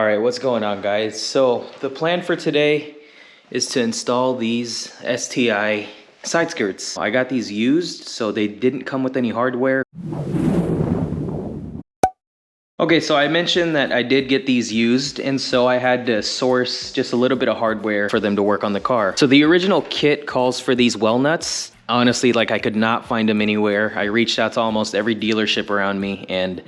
All right, what's going on, guys? So the plan for today is to install these STI side skirts. I got these used, so they didn't come with any hardware. Okay, so I mentioned that I did get these used, and so I had to source just a little bit of hardware for them to work on the car. So the original kit calls for these well nuts. Honestly, like, I could not find them anywhere. I reached out to almost every dealership around me, and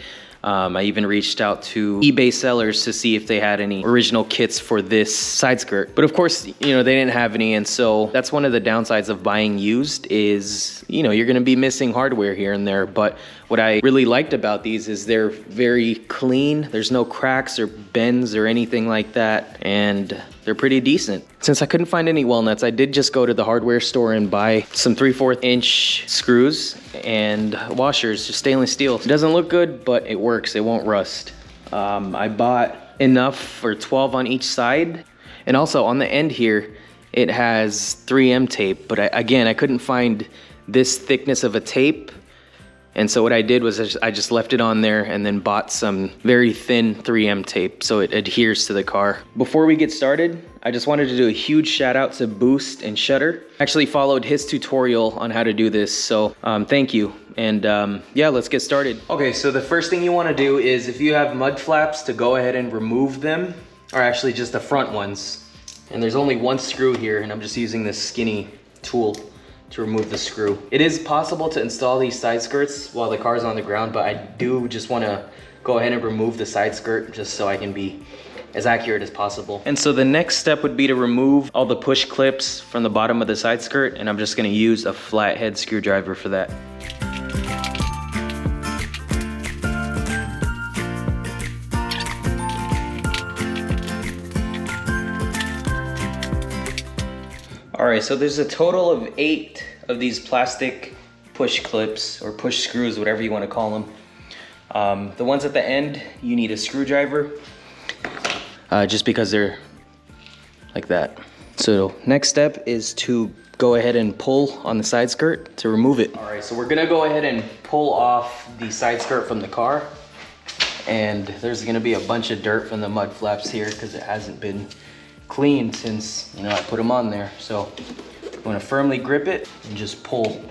I even reached out to eBay sellers to see if they had any original kits for this side skirt. But of course, you know, they didn't have any, and so that's one of the downsides of buying used is, you know, you're gonna be missing hardware here and there. But what I really liked about these is they're very clean. There's no cracks or bends or anything like that, and they're pretty decent. Since I couldn't find any well nuts, I did just go to the hardware store and buy some 3/4 inch screws and washers, just stainless steel. It doesn't look good, but it works, it won't rust. I bought enough for 12 on each side. And also on the end here, it has 3M tape, but again, I couldn't find this thickness of a tape. And so what I did was I just left it on there and then bought some very thin 3M tape so it adheres to the car. Before we get started, I just wanted to do a huge shout out to Boost and Shutter. I actually followed his tutorial on how to do this, so thank you. And yeah, let's get started. Okay, so the first thing you want to do is, if you have mud flaps, to go ahead and remove them, or actually just the front ones. And there's only one screw here, and I'm just using this skinny tool to remove the screw. It is possible to install these side skirts while the car's on the ground, but I do just want to go ahead and remove the side skirt just so I can be as accurate as possible. And so the next step would be to remove all the push clips from the bottom of the side skirt, and I'm just going to use a flathead screwdriver for that. All right, so there's a total of 8 of these plastic push clips or push screws, whatever you want to call them. The ones at the end, you need a screwdriver, just because they're like that. So next step is to go ahead and pull on the side skirt to remove it. All right, so we're gonna go ahead and pull off the side skirt from the car. And there's gonna be a bunch of dirt from the mud flaps here because it hasn't been cleaned since, you know, I put them on there. So I'm gonna firmly grip it and just pull.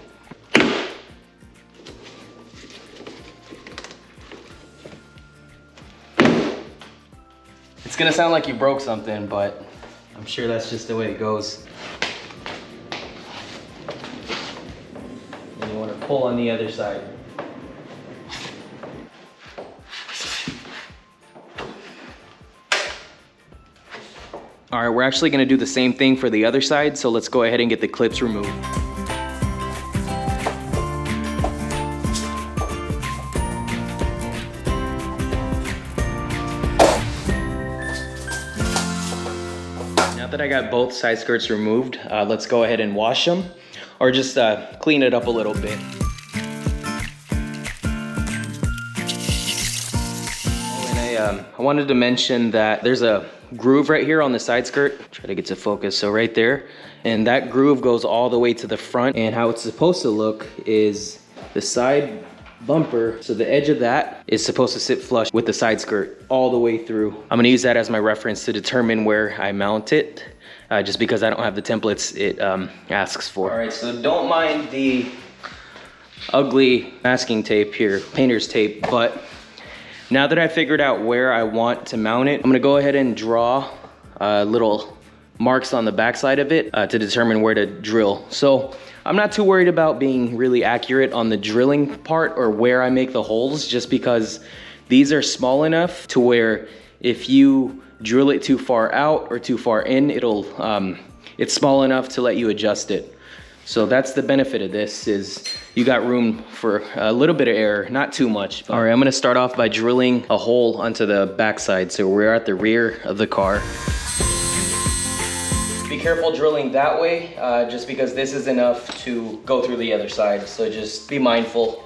It's gonna sound like you broke something, but I'm sure that's just the way it goes. And you wanna pull on the other side. All right, we're actually gonna do the same thing for the other side, so let's go ahead and get the clips removed. Now that I got both side skirts removed, let's go ahead and wash them, or just clean it up a little bit. I wanted to mention that there's a groove right here on the side skirt. Try to get to focus. So right there, and that groove goes all the way to the front. And how it's supposed to look is the side bumper, so the edge of that is supposed to sit flush with the side skirt all the way through. I'm gonna use that as my reference to determine where I mount it, just because I don't have the templates it asks for. All right, so don't mind the ugly masking tape here, painter's tape, but now that I figured out where I want to mount it, I'm gonna go ahead and draw little marks on the backside of it to determine where to drill. So I'm not too worried about being really accurate on the drilling part or where I make the holes, just because these are small enough to where if you drill it too far out or too far in, it's small enough to let you adjust it. So that's the benefit of this, is you got room for a little bit of error, not too much. All right, I'm gonna start off by drilling a hole onto the backside, so we're at the rear of the car. Be careful drilling that way, just because this is enough to go through the other side, so just be mindful.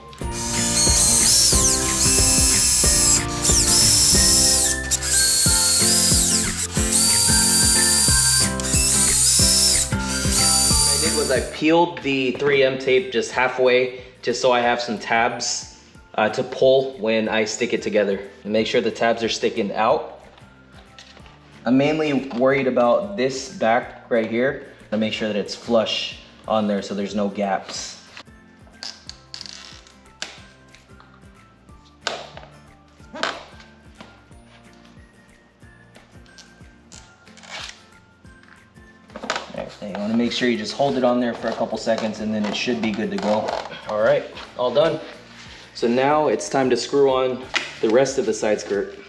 I peeled the 3M tape just halfway, just so I have some tabs to pull when I stick it together. And make sure the tabs are sticking out. I'm mainly worried about this back right here to make sure that it's flush on there so there's no gaps. You want to make sure you just hold it on there for a couple seconds and then it should be good to go. All right, all done. So now it's time to screw on the rest of the side skirt.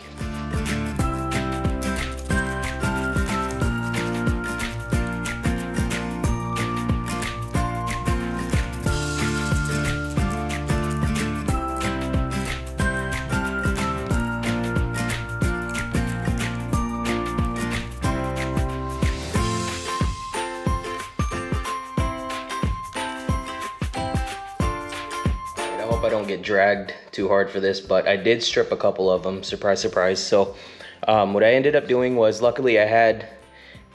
I hope I don't get dragged too hard for this, but I did strip a couple of them, surprise, surprise. So what I ended up doing was, luckily I had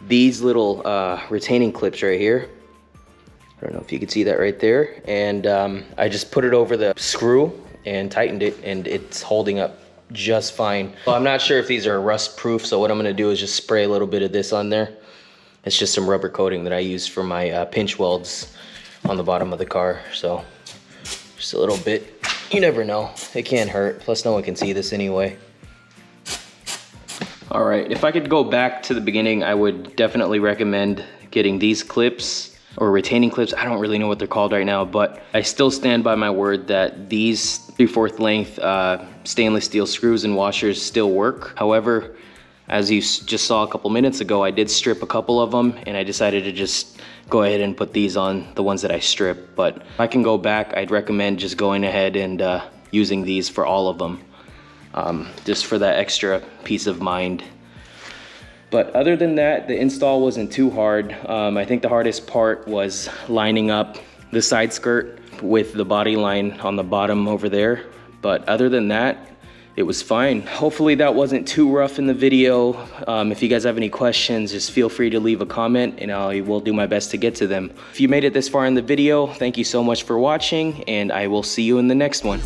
these little retaining clips right here. I don't know if you can see that right there. And I just put it over the screw and tightened it, and it's holding up just fine. Well, I'm not sure if these are rust proof, so what I'm gonna do is just spray a little bit of this on there. It's just some rubber coating that I use for my pinch welds on the bottom of the car. So just a little bit, you never know, it can't hurt, plus no one can see this anyway. All right, if I could go back to the beginning, I would definitely recommend getting these clips or retaining clips. I don't really know what they're called right now, but I still stand by my word that these 3/4 length stainless steel screws and washers still work. However, as you just saw a couple minutes ago, I did strip a couple of them, and I decided to just go ahead and put these on, the ones that I stripped. But if I can go back, I'd recommend just going ahead and using these for all of them, just for that extra peace of mind. But other than that, the install wasn't too hard. I think the hardest part was lining up the side skirt with the body line on the bottom over there. But other than that, it was fine. Hopefully that wasn't too rough in the video. If you guys have any questions, just feel free to leave a comment and I will do my best to get to them. If you made it this far in the video, thank you so much for watching, and I will see you in the next one.